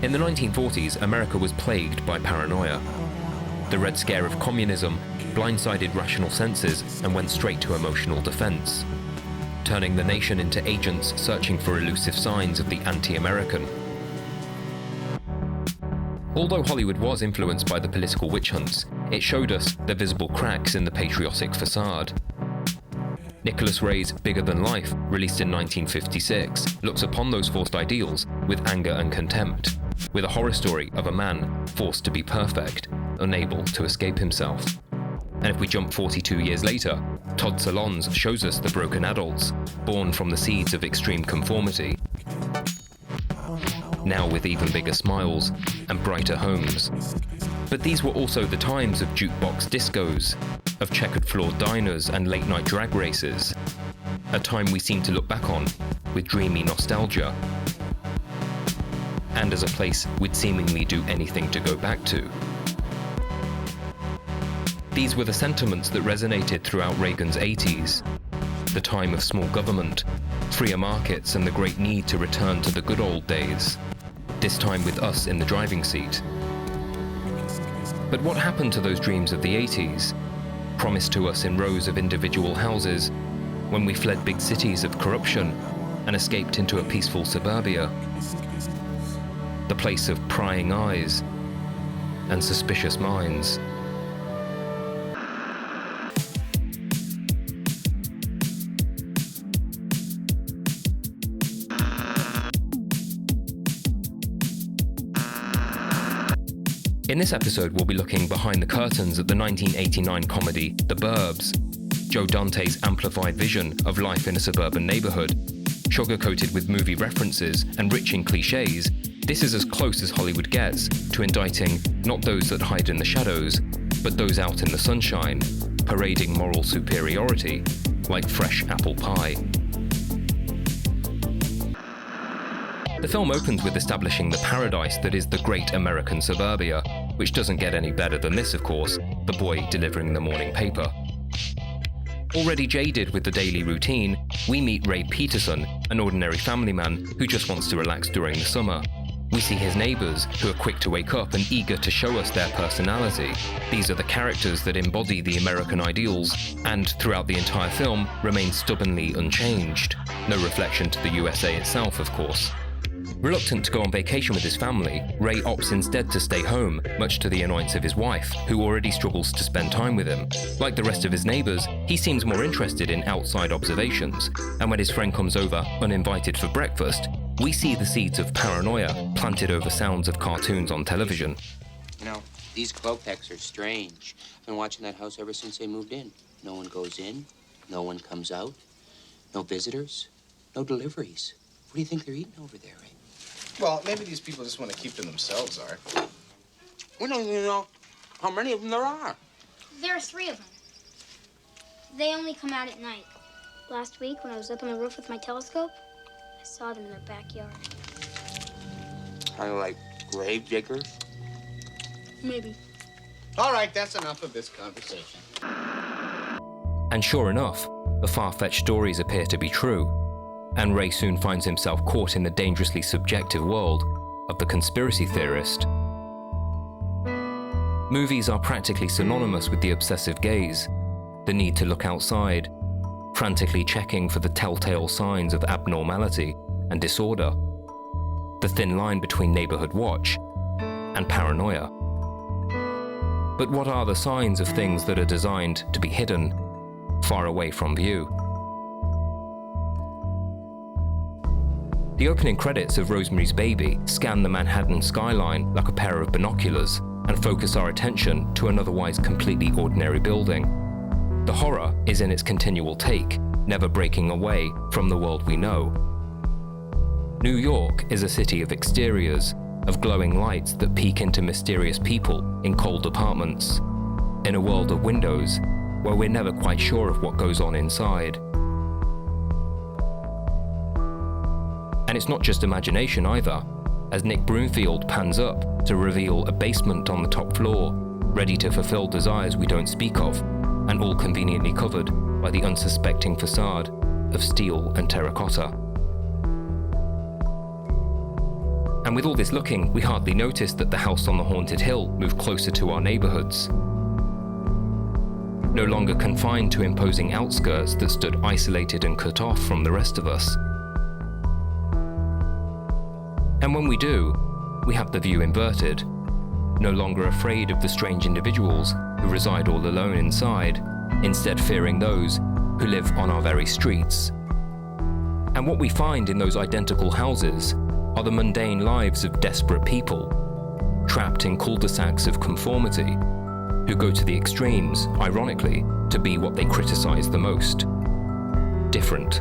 In the 1940s, America was plagued by paranoia. The Red Scare of communism blindsided rational senses and went straight to emotional defense, turning the nation into agents searching for elusive signs of the anti-American. Although Hollywood was influenced by the political witch hunts, it showed us the visible cracks in the patriotic facade. Nicholas Ray's Bigger Than Life, released in 1956, looks upon those forced ideals with anger and contempt, with a horror story of a man forced to be perfect, unable to escape himself. And if we jump 42 years later, Todd Solondz shows us the broken adults, born from the seeds of extreme conformity, now with even bigger smiles and brighter homes. But these were also the times of jukebox discos, of checkered floor diners and late-night drag races, a time we seem to look back on with dreamy nostalgia, and as a place we'd seemingly do anything to go back to. These were the sentiments that resonated throughout Reagan's 80s, the time of small government, freer markets, and the great need to return to the good old days, this time with us in the driving seat. But what happened to those dreams of the 80s, promised to us in rows of individual houses, when we fled big cities of corruption and escaped into a peaceful suburbia, the place of prying eyes and suspicious minds? In this episode, we'll be looking behind the curtains at the 1989 comedy The Burbs, Joe Dante's amplified vision of life in a suburban neighborhood. Sugar-coated with movie references and rich in cliches, this is as close as Hollywood gets to indicting not those that hide in the shadows, but those out in the sunshine, parading moral superiority like fresh apple pie. The film opens with establishing the paradise that is the great American suburbia, which doesn't get any better than this, of course, the boy delivering the morning paper. Already jaded with the daily routine, we meet Ray Peterson, an ordinary family man who just wants to relax during the summer. We see his neighbors, who are quick to wake up and eager to show us their personality. These are the characters that embody the American ideals, and throughout the entire film, remain stubbornly unchanged. No reflection to the USA itself, of course. Reluctant to go on vacation with his family, Ray opts instead to stay home, much to the annoyance of his wife, who already struggles to spend time with him. Like the rest of his neighbors, he seems more interested in outside observations, and when his friend comes over uninvited for breakfast, we see the seeds of paranoia planted over sounds of cartoons on television. You know, these Klopeks are strange. I've been watching that house ever since they moved in. No one goes in, no one comes out, no visitors, no deliveries. What do you think they're eating over there, Ray? Well, maybe these people just want to keep to themselves, Art. We don't even know how many of them there are. There are 3 of them. They only come out at night. Last week, when I was up on the roof with my telescope, I saw them in their backyard. Kind of like grave diggers? Maybe. All right, that's enough of this conversation. And sure enough, the far-fetched stories appear to be true, and Ray soon finds himself caught in the dangerously subjective world of the conspiracy theorist. Movies are practically synonymous with the obsessive gaze, the need to look outside, frantically checking for the telltale signs of abnormality and disorder, the thin line between neighborhood watch and paranoia. But what are the signs of things that are designed to be hidden, far away from view? The opening credits of Rosemary's Baby scan the Manhattan skyline like a pair of binoculars and focus our attention to an otherwise completely ordinary building. The horror is in its continual take, never breaking away from the world we know. New York is a city of exteriors, of glowing lights that peek into mysterious people in cold apartments, in a world of windows where we're never quite sure of what goes on inside. And it's not just imagination either, as Nick Broomfield pans up to reveal a basement on the top floor, ready to fulfill desires we don't speak of, and all conveniently covered by the unsuspecting facade of steel and terracotta. And And with all this looking, we hardly noticed that the house on the haunted hill moved closer to our neighborhoods. No longer confined to imposing outskirts that stood isolated and cut off from the rest of us. And when we do, we have the view inverted, no longer afraid of the strange individuals who reside all alone inside, instead fearing those who live on our very streets. And what we find in those identical houses are the mundane lives of desperate people, trapped in cul-de-sacs of conformity, who go to the extremes, ironically, to be what they criticize the most: different.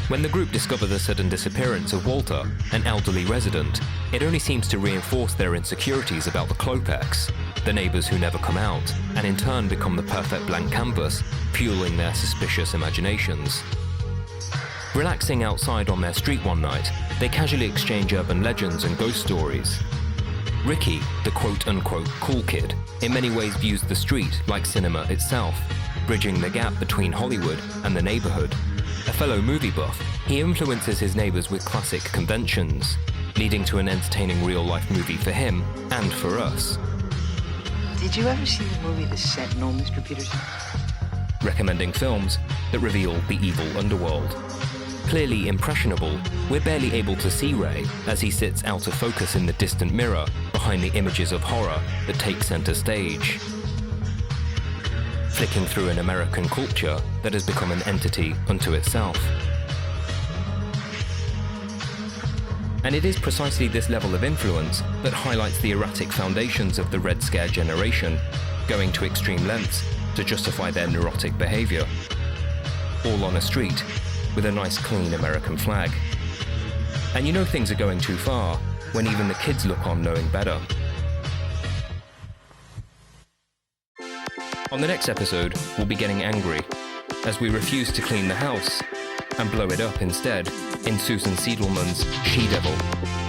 When the group discover the sudden disappearance of Walter, an elderly resident, it only seems to reinforce their insecurities about the Klopeks, the neighbors who never come out, and in turn become the perfect blank canvas, fueling their suspicious imaginations. Relaxing outside on their street one night, they casually exchange urban legends and ghost stories. Ricky, the quote-unquote cool kid, in many ways views the street like cinema itself, bridging the gap between Hollywood and the neighborhood. A fellow movie buff, he influences his neighbors with classic conventions, leading to an entertaining real-life movie for him and for us. Did you ever see the movie The Sentinel, Mr. Peterson? Recommending films that reveal the evil underworld. Clearly impressionable, we're barely able to see Ray as he sits out of focus in the distant mirror behind the images of horror that take center stage. Flicking through an American culture that has become an entity unto itself. And it is precisely this level of influence that highlights the erratic foundations of the Red Scare generation, going to extreme lengths to justify their neurotic behavior. All on a street with a nice clean American flag. And you know things are going too far when even the kids look on knowing better. On the next episode, we'll be getting angry as we refuse to clean the house and blow it up instead in Susan Siedelman's She-Devil.